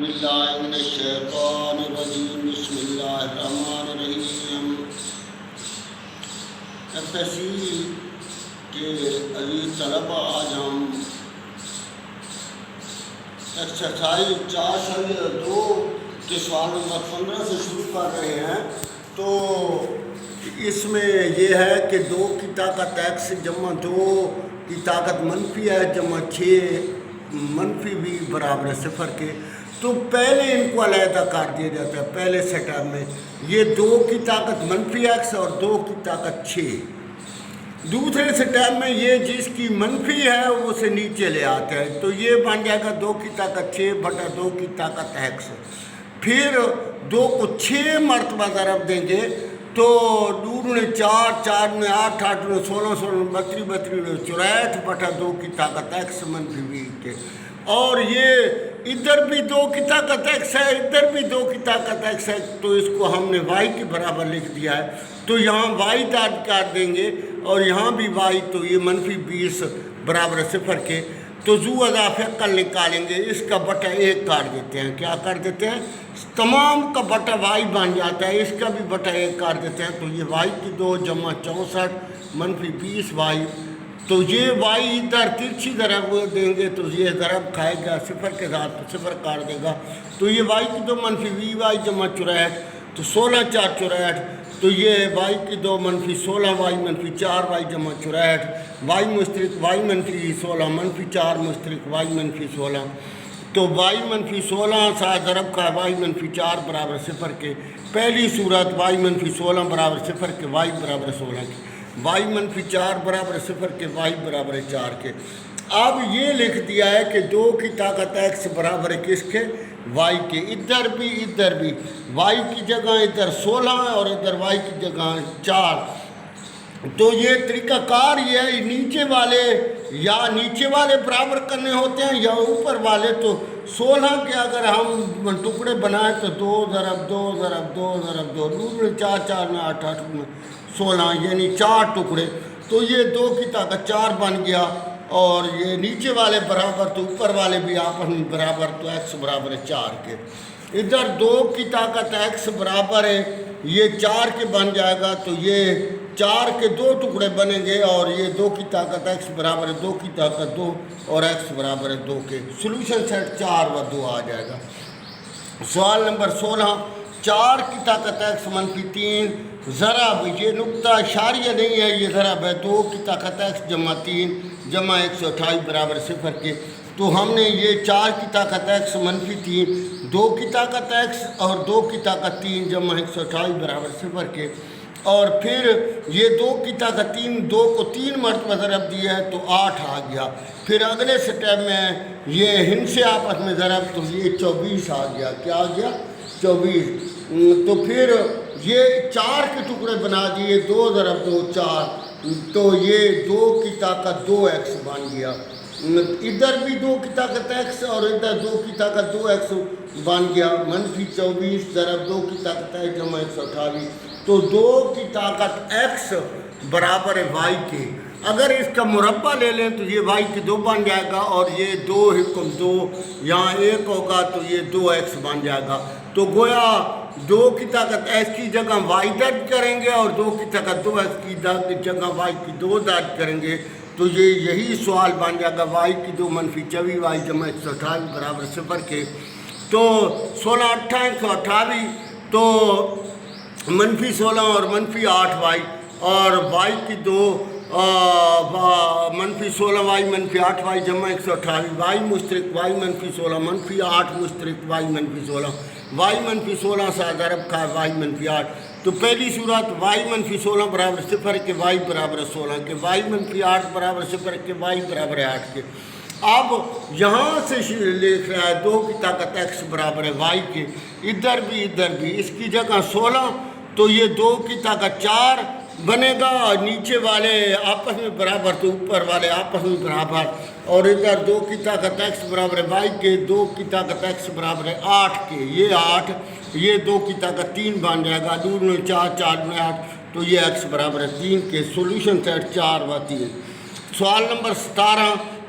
باللہ من الشیطان الرجیم بسم اللہ الرحمن الرحیم۔ ایف ایس سی کے عزیز طلبہ، آج ہم ایکسرسائز 4.2 کے سوال نمبر 15 سے شروع کر رہے ہیں۔ تو اس میں یہ ہے کہ 2 کی طاقت x جمع 2 کی طاقت منفی ہے جمع 6 منفی بھی برابر 0 کے۔ تو پہلے ان کو علیحدہ کر دیا جاتا ہے پہلے سیٹپ میں، یہ 2 کی طاقت منفی x اور 2 کی طاقت 6۔ دوسرے سیٹپ میں یہ جس کی منفی ہے وہ سے نیچے لے آتے ہیں، تو یہ بن جائے گا 2 کی طاقت 6 بٹا 2 کی طاقت x۔ پھر 2 کو 6 مرتبہ ضرب دیں گے تو 2 نے 4 4 نے 8 8 نے 16 16 32 32 نے 64 بٹا 2 کی طاقت x منفی 20 کے۔ اور یہ ادھر بھی 2 کی طاقت x ہے، ادھر بھی 2 کی طاقت x ہے، تو اس کو ہم نے y کے برابر لکھ دیا ہے۔ تو یہاں y درج کر دیں گے اور یہاں بھی y، تو یہ منفی 20 برابر 0 کے۔ تو ذو اضافہ کل نکالیں گے، اس کا بٹا 1 کاٹ دیتے ہیں۔ کیا کر دیتے ہیں؟ تمام کا بٹا y بن جاتا ہے، اس کا بھی بٹا 1 کاٹ دیتے ہیں۔ تو یہ y کی 2 جمع 64 منفی 20y، تو یہ y ادھر ترچھی ضرب دیں گے تو یہ ضرب کھائے گا 0 کے ساتھ، تو 0 کاٹ دے گا۔ تو یہ y کی 2 منفی 20y جمع 64، تو 16 4 64، تو یہ y کی 2 منفی 16y منفی 4y جمع 64، y مشترک y منفی 16 منفی 4 مشترک y منفی 16، تو y منفی 16 ساتھ ضرب کا y منفی 4 برابر 0 کے۔ پہلی صورت y منفی 16 برابر 0 کے، y برابر 16 کے، y منفی 4 برابر 0 کے، y برابر 4 کے۔ اب یہ لکھ دیا ہے کہ 2 کی طاقت x برابر ہے کس کے؟ y کے۔ ادھر بھی y کی جگہ ادھر 16 اور ادھر y کی جگہ 4۔ تو یہ طریقہ کار یہ ہے، نیچے والے یا نیچے والے برابر کرنے ہوتے ہیں یا اوپر والے۔ تو 16 کے اگر ہم ٹکڑے بنائیں تو 2 ضرب 2 ضرب 2 ضرب 2، 2 نے 4 4 نے 8 8 نے 16، یعنی 4 ٹکڑے۔ تو یہ 2 کی طاقت 4 بن گیا، اور یہ نیچے والے برابر تو اوپر والے بھی آپس میں برابر، تو x برابر ہے 4 کے۔ ادھر 2 کی طاقت x برابر ہے، یہ 4 کے بن جائے گا، تو یہ 4 کے 2 ٹکڑے بنیں گے، اور یہ 2 کی طاقت x برابر ہے 2 کی طاقت 2 اور x برابر ہے 2 کے۔ سلوشن سیٹ 4 و 2 آ جائے گا۔ سوال نمبر 16، 4 کی طاقت x منفی 3 ضرب، یہ نقطہ اشاریہ نہیں ہے، یہ ضرب ہے 2 کی طاقت x جمع 3 جمع 128 برابر 0 کے۔ تو ہم نے یہ 4 کی طاقت x منفی 3، 2 کی طاقت x اور 2 کی طاقت 3 جمع 128 برابر 0 کے، اور پھر یہ 2 کی طاقت 3، 2 کو 3 مرتبہ ضرب دیا ہے تو 8 آ گیا۔ پھر اگلے سٹیپ میں یہ ہن سے آپس میں ضرب، تو یہ 24 آ گیا۔ کیا آ گیا؟ 24۔ تو پھر یہ 4 کے ٹکڑے بنا دیے، 2 ضرب 2 4، تو یہ 2 کی طاقت 2x بن گیا۔ ادھر بھی 2 کی طاقت x اور ادھر 2 کی طاقت 2x بن گیا، منفی 24 ضرب 2 کی طاقت x جمع 128، تو 2 کی طاقت x برابر ہے y کے۔ اگر اس کا مربع لے لیں تو یہ y کی 2 بن جائے گا، اور یہ 2 حکم 2 یہاں 1 ہوگا تو یہ 2x بن جائے گا۔ تو گویا 2 کی طاقت x کی جگہ y درج کریں گے، اور 2 کی طاقت 2x کی جگہ y کی 2 درج کریں گے، تو یہ یہی سوال بن جائے گا y کی 2 منفی 24y جمع 128 برابر 0 کے۔ تو 16 8 128، تو منفی 16 اور منفی 8y، اور y کی 2 منفی 16y منفی 8y جمع 128، y مشترک y منفی 16 منفی 8 مشترک y منفی 16، y منفی 16 ساتھ ضرب کا y منفی 8۔ تو پہلی صورت y منفی 16 برابر 0 کے، y برابر 16 کے، y منفی 8 برابر 0 کے، y برابر 8 کے۔ اب یہاں سے لکھ رہا ہے 2 کی طاقت x برابر ہے y کے، ادھر بھی اس کی جگہ 16، تو یہ 2 کی طاقت 4 بنے گا، نیچے والے آپس میں برابر تو اوپر والے آپس میں برابر، اور ادھر 2 کی طاقت x برابر ہے y کے، 2 کی طاقت x برابر ہے 8 کے، یہ 8، یہ 2 کی طاقت 3 بن جائے گا، 2 نے 4 4 نے 8، تو یہ x برابر ہے 3 کے۔ سولوشن سیٹ 4 و 3۔ سوال number 17،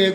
1,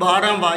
12 y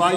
y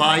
y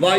y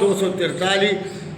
243,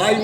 y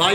y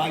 y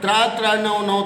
3 9 9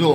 2।